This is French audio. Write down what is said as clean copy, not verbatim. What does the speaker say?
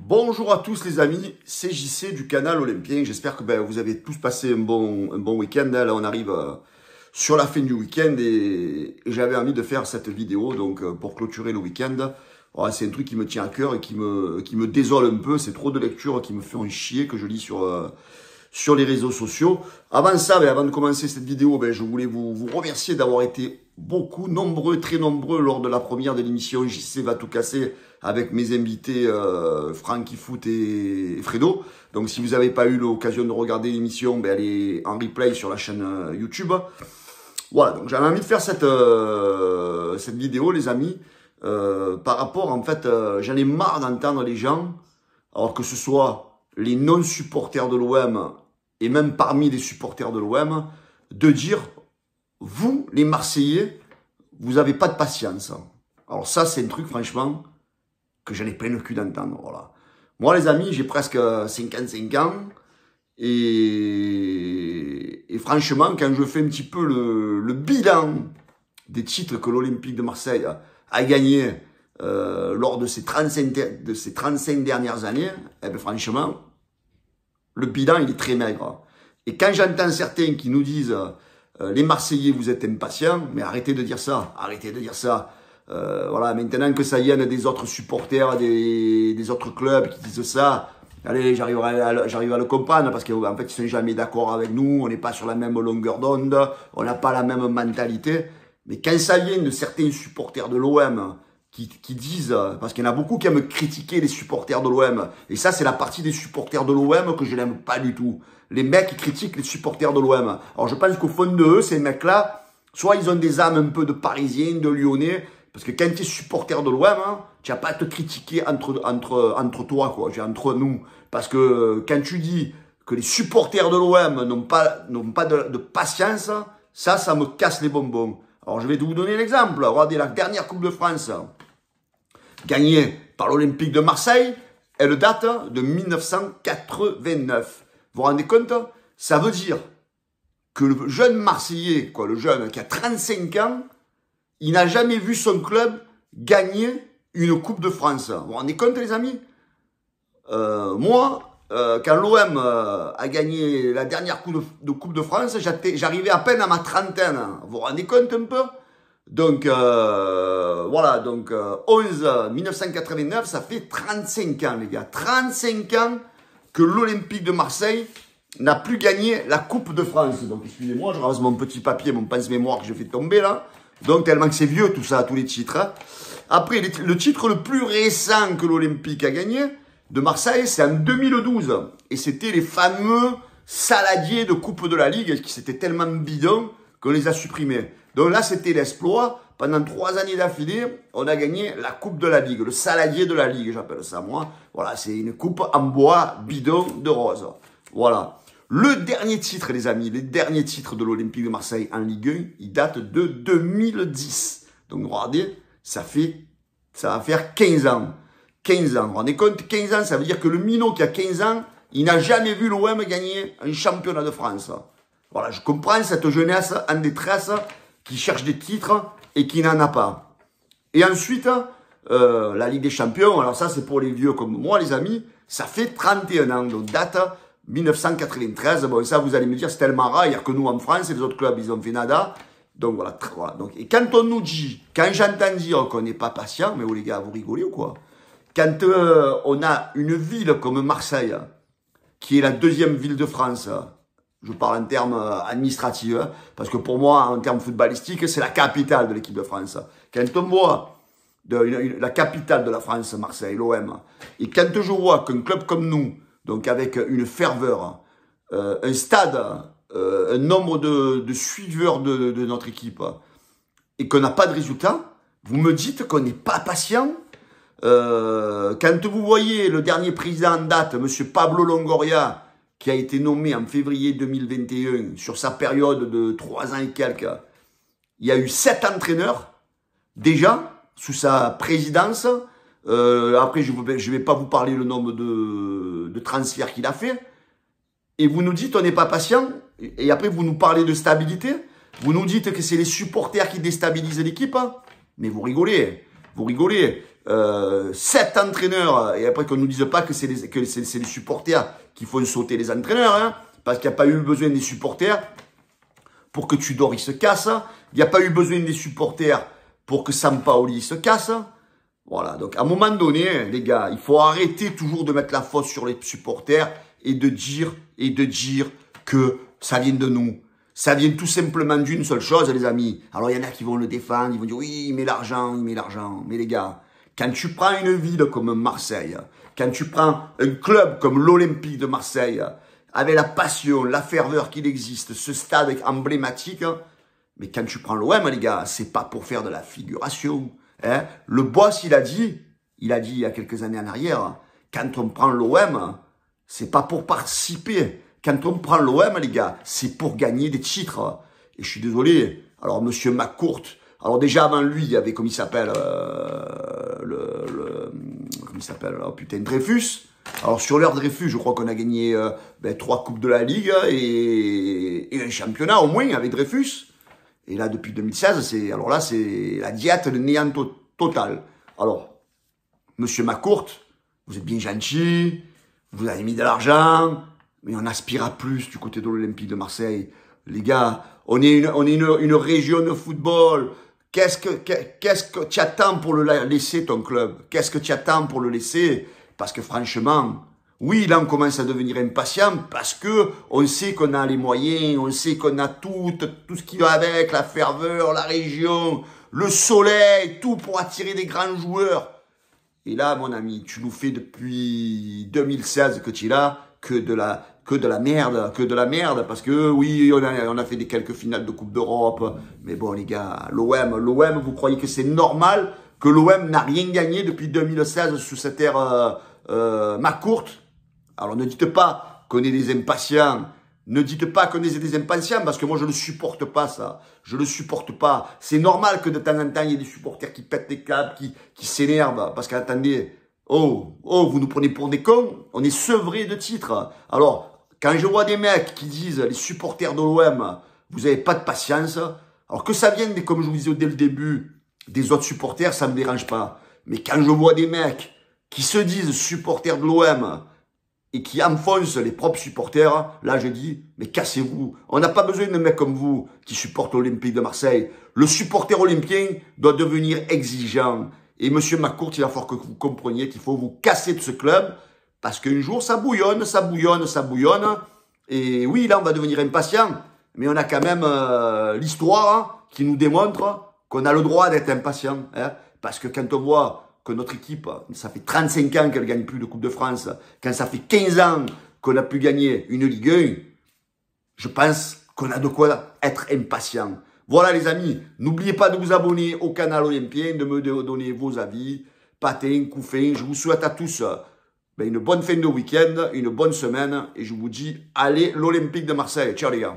Bonjour à tous les amis, c'est JC du canal Olympien. J'espère que vous avez tous passé un bon week-end. Là, on arrive sur la fin du week-end et j'avais envie de faire cette vidéo donc pour clôturer le week-end. Voilà, c'est un truc qui me tient à cœur et qui me désole un peu. C'est trop de lectures qui me font chier que je lis sur les réseaux sociaux. Avant ça, avant de commencer cette vidéo, je voulais vous remercier d'avoir été nombreux, très nombreux lors de la première de l'émission JC va tout casser avec mes invités Francky Foot et Fredo. Donc si vous n'avez pas eu l'occasion de regarder l'émission, elle est en replay sur la chaîne YouTube. Voilà, donc j'avais envie de faire cette vidéo les amis, par rapport en fait, j'en ai marre d'entendre les gens, alors que ce soit les non-supporters de l'OM et même parmi les supporters de l'OM, de dire vous, les Marseillais, vous n'avez pas de patience. Alors ça, c'est un truc, franchement, que j'en ai plein le cul d'entendre. Voilà. Moi, les amis, j'ai presque 55 ans. Et franchement, quand je fais un petit peu le bilan des titres que l'Olympique de Marseille a gagné lors de ces 35 dernières années, franchement, le bilan, il est très maigre. Et quand j'entends certains qui nous disent les Marseillais, vous êtes impatients, mais arrêtez de dire ça, arrêtez de dire ça. Voilà, maintenant que ça y est, des autres supporters, des autres clubs qui disent ça, allez, j'arrive à le comprendre, parce qu'en fait, ils sont jamais d'accord avec nous, on n'est pas sur la même longueur d'onde, on n'a pas la même mentalité. Mais quand ça vient de certains supporters de l'OM qui disent, parce qu'il y en a beaucoup qui aiment critiquer les supporters de l'OM, et ça, c'est la partie des supporters de l'OM que je n'aime pas du tout. Les mecs qui critiquent les supporters de l'OM. Alors, je pense qu'au fond de eux, ces mecs-là, soit ils ont des âmes un peu de Parisiens, de Lyonnais, parce que quand tu es supporter de l'OM, tu n'as pas à te critiquer entre toi, quoi, entre nous. Parce que quand tu dis que les supporters de l'OM n'ont pas de patience, ça me casse les bonbons. Alors, je vais vous donner l'exemple. Regardez, la dernière Coupe de France, gagnée par l'Olympique de Marseille, elle date de 1989. Vous vous rendez compte? Ça veut dire que le jeune Marseillais, le jeune qui a 35 ans, il n'a jamais vu son club gagner une Coupe de France. Vous vous rendez compte, les amis? Moi, quand l'OM a gagné la dernière Coupe de France, j'arrivais à peine à ma trentaine. Vous vous rendez compte un peu? Donc, voilà, donc 1989, ça fait 35 ans, les gars. 35 ans que l'Olympique de Marseille n'a plus gagné la Coupe de France. Donc, excusez-moi, je rase mon petit papier, mon pince-mémoire que je fais tomber, là. Donc, tellement que c'est vieux, tout ça, tous les titres. Hein. Après, le titre le plus récent que l'Olympique a gagné de Marseille, c'est en 2012. Et c'était les fameux saladiers de Coupe de la Ligue, qui c'était tellement bidon qu'on les a supprimés. Donc là, c'était l'exploit. Pendant 3 années d'affilée, on a gagné la Coupe de la Ligue, le saladier de la Ligue, j'appelle ça moi. Voilà, c'est une coupe en bois bidon de rose. Voilà. Le dernier titre, les amis, les derniers titres de l'Olympique de Marseille en Ligue 1, ils datent de 2010. Donc, regardez, ça va faire 15 ans. 15 ans. Vous vous rendez compte, 15 ans, ça veut dire que le minot qui a 15 ans, il n'a jamais vu l'OM gagner un championnat de France. Voilà, je comprends cette jeunesse en détresse qui cherche des titres et qui n'en a pas. Et ensuite, la Ligue des Champions, alors ça, c'est pour les vieux comme moi, les amis, ça fait 31 ans. Donc, date 1993, bon, ça, vous allez me dire, c'est tellement rare, il n'y a que nous en France, et les autres clubs, ils ont fait nada. Donc, voilà. Donc, et quand on nous dit, quand j'entends dire qu'on n'est pas patient, mais oh les gars, vous rigolez ou quoi? Quand on a une ville comme Marseille, qui est la deuxième ville de France, je parle en termes administratifs, hein, parce que pour moi, en termes footballistiques, c'est la capitale de l'équipe de France. Quand on voit la capitale de la France, Marseille, l'OM, et quand je vois qu'un club comme nous, donc avec une ferveur, un stade, un nombre de suiveurs de notre équipe, et qu'on n'a pas de résultat, vous me dites qu'on n'est pas patient. Quand vous voyez le dernier président en date, M. Pablo Longoria, qui a été nommé en février 2021, sur sa période de 3 ans et quelques, il y a eu 7 entraîneurs, déjà, sous sa présidence. Après, je ne vais pas vous parler le nombre de transferts qu'il a fait. Et vous nous dites, on n'est pas patient. Et après, vous nous parlez de stabilité. Vous nous dites que c'est les supporters qui déstabilisent l'équipe. Mais vous rigolez. Vous rigolez. 7 entraîneurs, et après qu'on nous dise pas que c'est les supporters qui font sauter les entraîneurs, hein, parce qu'il n'y a pas eu besoin des supporters pour que Tudor se casse, il n'y a pas eu besoin des supporters pour que Sampaoli se casse. Voilà, donc à un moment donné, les gars, il faut arrêter toujours de mettre la faute sur les supporters et de dire que ça vient de nous. Ça vient tout simplement d'une seule chose, les amis. Alors, il y en a qui vont le défendre, ils vont dire, oui, il met l'argent, il met l'argent. Mais les gars, quand tu prends une ville comme Marseille, quand tu prends un club comme l'Olympique de Marseille, avec la passion, la ferveur qu'il existe, ce stade emblématique, mais quand tu prends l'OM, les gars, c'est pas pour faire de la figuration. Hein? Le boss, il a dit il y a quelques années en arrière, quand on prend l'OM, c'est pas pour participer. Quand on prend l'OM, les gars, c'est pour gagner des titres. Et je suis désolé. Alors, monsieur McCourt, alors déjà avant lui, il y avait, comme il s'appelle, comment il s'appelle, oh putain, Dreyfus. Alors, sur l'heure Dreyfus, je crois qu'on a gagné 3 coupes de la Ligue et un championnat au moins avec Dreyfus. Et là, depuis 2016, c'est la diète de néant total. Alors, monsieur McCourt, vous êtes bien gentil, vous avez mis de l'argent, mais on aspire à plus du côté de l'Olympique de Marseille. Les gars, on est une région de football. Qu'est-ce que tu attends pour le laisser, ton club? Qu'est-ce que tu attends pour le laisser? Parce que franchement, oui, là, on commence à devenir impatient parce que on sait qu'on a les moyens, on sait qu'on a tout ce qui va avec, la ferveur, la région, le soleil, tout pour attirer des grands joueurs. Et là, mon ami, tu nous fais depuis 2016 que tu es là, que de la merde, parce que oui, on a fait quelques finales de Coupe d'Europe, mais bon, les gars, l'OM, vous croyez que c'est normal que l'OM n'a rien gagné depuis 2016 sous cette ère McCourt? Alors ne dites pas qu'on est des impatients, ne dites pas qu'on est des impatients, parce que moi je ne supporte pas ça, je ne supporte pas. C'est normal que de temps en temps il y ait des supporters qui pètent des câbles, qui s'énervent, parce qu'attendez, oh, vous nous prenez pour des cons, on est sevrés de titres. Alors, quand je vois des mecs qui disent, les supporters de l'OM, vous n'avez pas de patience, alors que ça vienne, comme je vous disais dès le début, des autres supporters, ça ne me dérange pas. Mais quand je vois des mecs qui se disent supporters de l'OM et qui enfoncent les propres supporters, là je dis, mais cassez-vous. On n'a pas besoin de mecs comme vous qui supportent l'Olympique de Marseille. Le supporter olympien doit devenir exigeant. Et monsieur McCourt, il va falloir que vous compreniez qu'il faut vous casser de ce club, parce qu'un jour, ça bouillonne. Et oui, là, on va devenir impatient, mais on a quand même l'histoire qui nous démontre qu'on a le droit d'être impatient. Hein, parce que quand on voit que notre équipe, ça fait 35 ans qu'elle gagne plus de Coupe de France, quand ça fait 15 ans qu'on a pu gagner une Ligue 1, je pense qu'on a de quoi être impatient. Voilà les amis, n'oubliez pas de vous abonner au canal olympien, de me donner vos avis, patins, coups fins. Je vous souhaite à tous une bonne fin de week-end, une bonne semaine, et je vous dis, allez l'Olympique de Marseille. Ciao les gars.